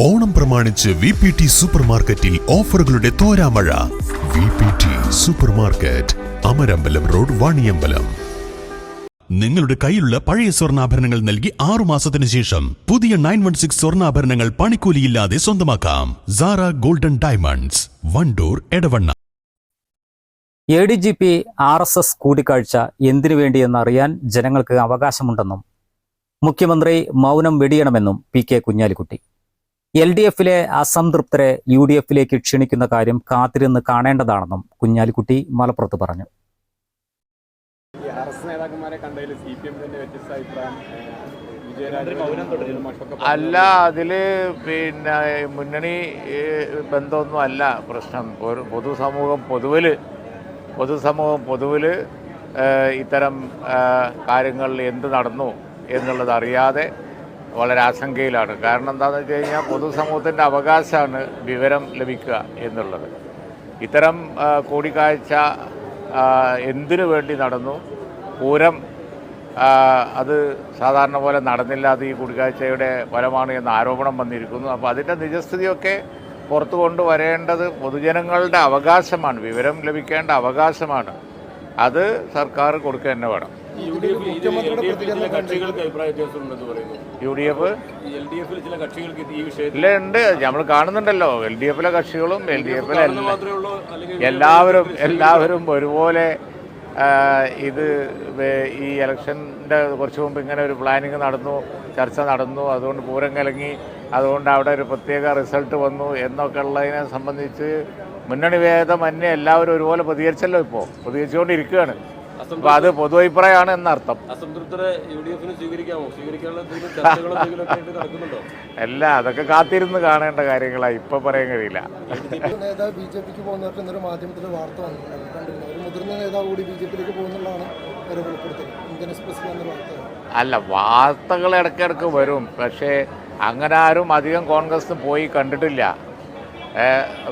ഓണം പ്രമാണിച്ച് VPT super മാർക്കറ്റിൽ ഓഫറുകളുടെ തോരാമഴ. VPT super market, Amarambalam road, Vaniyambalam. നിങ്ങളുടെ കയ്യിലുള്ള പഴയ സ്വർണ്ണാഭരണങ്ങൾ നൽകി 6 മാസത്തിന് ശേഷം പുതിയ 916 സ്വർണ്ണാഭരണങ്ങൾ പണിക്കൂലിയില്ലാതെ സ്വന്തമാക്കാം. Sara golden diamonds, Wandoor, Edavanna. ADGP RSS കൂടിക്കാഴ്ച എന്തിനു വേണ്ടിയെന്നറിയാൻ ജനങ്ങൾക്ക് അവകാശമുണ്ടെന്നും മുഖ്യമന്ത്രി മൗനം വെടിയണമെന്നും PK കുഞ്ഞാലിക്കുട്ടി. LDFിലെ അസംതൃപ്തരെ UDFിലേക്ക് ക്ഷണിക്കുന്ന കാര്യം കാത്തിരുന്ന് കാണേണ്ടതാണെന്നും കുഞ്ഞാലിക്കുട്ടി മലപ്പുറത്ത് പറഞ്ഞു. അല്ല, അതില് മുന്നണി ബന്ധമൊന്നും അല്ല പ്രശ്നം. പൊതുസമൂഹം പൊതുവില് ഇത്തരം കാര്യങ്ങൾ എന്ത് നടന്നു എന്നുള്ളത് അറിയാതെ വളരെ ആശങ്കയിലാണ്. കാരണം എന്താണെന്ന് വെച്ച് കഴിഞ്ഞാൽ പൊതുസമൂഹത്തിൻ്റെ അവകാശമാണ് വിവരം ലഭിക്കുക എന്നുള്ളത്. ഇത്തരം കൂടിക്കാഴ്ച എന്തിനു വേണ്ടി നടന്നു? പൂരം അത് സാധാരണ പോലെ നടന്നില്ല, അത് ഈ കൂടിക്കാഴ്ചയുടെ ഫലമാണ് എന്ന ആരോപണം വന്നിരിക്കുന്നു. അപ്പോൾ അതിൻ്റെ നിജസ്ഥിതിയൊക്കെ പുറത്തു കൊണ്ടുവരേണ്ടത് പൊതുജനങ്ങളുടെ അവകാശമാണ്, വിവരം ലഭിക്കേണ്ട അവകാശമാണ്. അത് സർക്കാർ കൊടുക്കുക തന്നെ വേണം. UDF ഇല്ല ഉണ്ട്, നമ്മൾ കാണുന്നുണ്ടല്ലോ. LDFിലെ കക്ഷികളും LDFിലെ എല്ലാവരും ഒരുപോലെ ഇത് ഈ ഇലക്ഷൻ്റെ കുറച്ച് മുമ്പ് ഇങ്ങനെ ഒരു പ്ലാനിങ് നടന്നു, ചർച്ച നടന്നു, അതുകൊണ്ട് പൂരം കലങ്ങി, അതുകൊണ്ട് അവിടെ ഒരു പ്രത്യേക റിസൾട്ട് വന്നു എന്നൊക്കെ ഉള്ളതിനെ സംബന്ധിച്ച് മുന്നണി ഭേദമന്യേ എല്ലാവരും ഒരുപോലെ പ്രതികരിച്ചല്ലോ, ഇപ്പോൾ പ്രതികരിച്ചുകൊണ്ടിരിക്കുകയാണ്. അപ്പോൾ അത് പൊതു അഭിപ്രായമാണ് എന്നർത്ഥം. അല്ല, അതൊക്കെ കാത്തിരുന്ന് കാണേണ്ട കാര്യങ്ങളാണ്, ഇപ്പം പറയാൻ കഴിയില്ല. അല്ല, വാർത്തകൾ ഇടയ്ക്കിടയ്ക്ക് വരും, പക്ഷേ അങ്ങനെ ആരും അധികം കോൺഗ്രസ് പോയി കണ്ടിട്ടില്ല.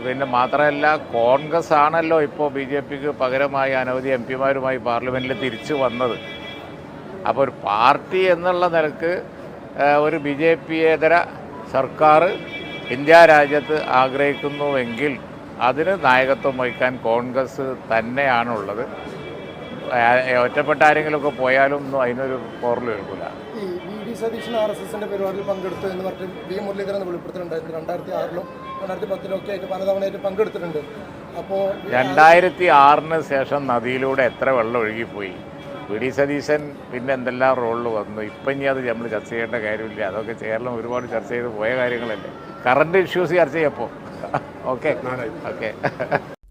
പിന്നെ മാത്രമല്ല, കോൺഗ്രസ് ആണല്ലോ ഇപ്പോൾ BJPക്ക് പകരമായി അനവധി MP മാരുമായി പാർലമെൻറ്റിൽ തിരിച്ചു വന്നത്. അപ്പോൾ ഒരു പാർട്ടി എന്നുള്ള നിലക്ക് ഒരു BJP-യേതര സർക്കാർ ഇന്ത്യ രാജ്യത്ത് ആഗ്രഹിക്കുന്നുവെങ്കിൽ അതിന് നായകത്വം വഹിക്കാൻ കോൺഗ്രസ് തന്നെയാണുള്ളത്. ഒറ്റപ്പെട്ട ആരെങ്കിലുമൊക്കെ പോയാലും ഒന്നും അതിനൊരു പോറൽ എടുക്കില്ല. സതീശൻ RSSന്റെ പരിപാടിയിൽ പങ്കെടുത്തു എന്ന് പറഞ്ഞ് V. മുരളീധരൻ വെളിപ്പെടുത്തിയിട്ടുണ്ടായിരുന്നു. 2006-ലും 2010-ലും ഒക്കെ ആയിട്ട് പലതവണയായിട്ട് പങ്കെടുത്തിട്ടുണ്ട്. അപ്പോൾ 2006-ന് ശേഷം നദിയിലൂടെ എത്ര വെള്ളം ഒഴുകിപ്പോയി. V. സതീശൻ പിന്നെ എന്തെല്ലാം റോളിൽ വന്നു. ഇപ്പം ഇനി അത് നമ്മൾ ചർച്ച ചെയ്യേണ്ട കാര്യമില്ല. അതൊക്കെ കേരളം ഒരുപാട് ചർച്ച ചെയ്ത് പോയ കാര്യങ്ങളല്ലേ. കറണ്ട് ഇഷ്യൂസ് ചർച്ച ചെയ്യപ്പോൾ ഓക്കെ.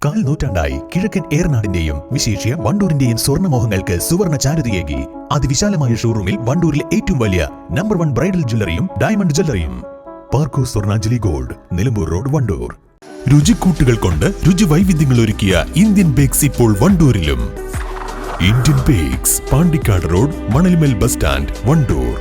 കാൽ നൂറ്റാണ്ടായി കിഴക്കൻ ഏറനാടിന്റെയും വിശേഷ്യ വണ്ടൂരിന്റെയും സ്വർണ്ണമോഹങ്ങൾക്ക് സുവർണ ചാരുതയേകി അതിവിശാലമായ ഷോറൂമിൽ വണ്ടൂരിലെ ഏറ്റവും വലിയ നമ്പർ 1 ബ്രൈഡൽ ജ്വല്ലറിയും ഡയമണ്ട് ജ്വല്ലറിയും. Parco Swarnanjali gold, Nilambur road, Wandoor. രുചിക്കൂട്ടുകൾ കൊണ്ട് രുചി വൈവിധ്യങ്ങൾ ഒരുക്കിയ ഇന്ത്യൻ ബേക്സ് ഇപ്പോൾ വണ്ടൂരിലും. Indian bakes, Pandikkad road, Manalmel bus stand, Wandoor.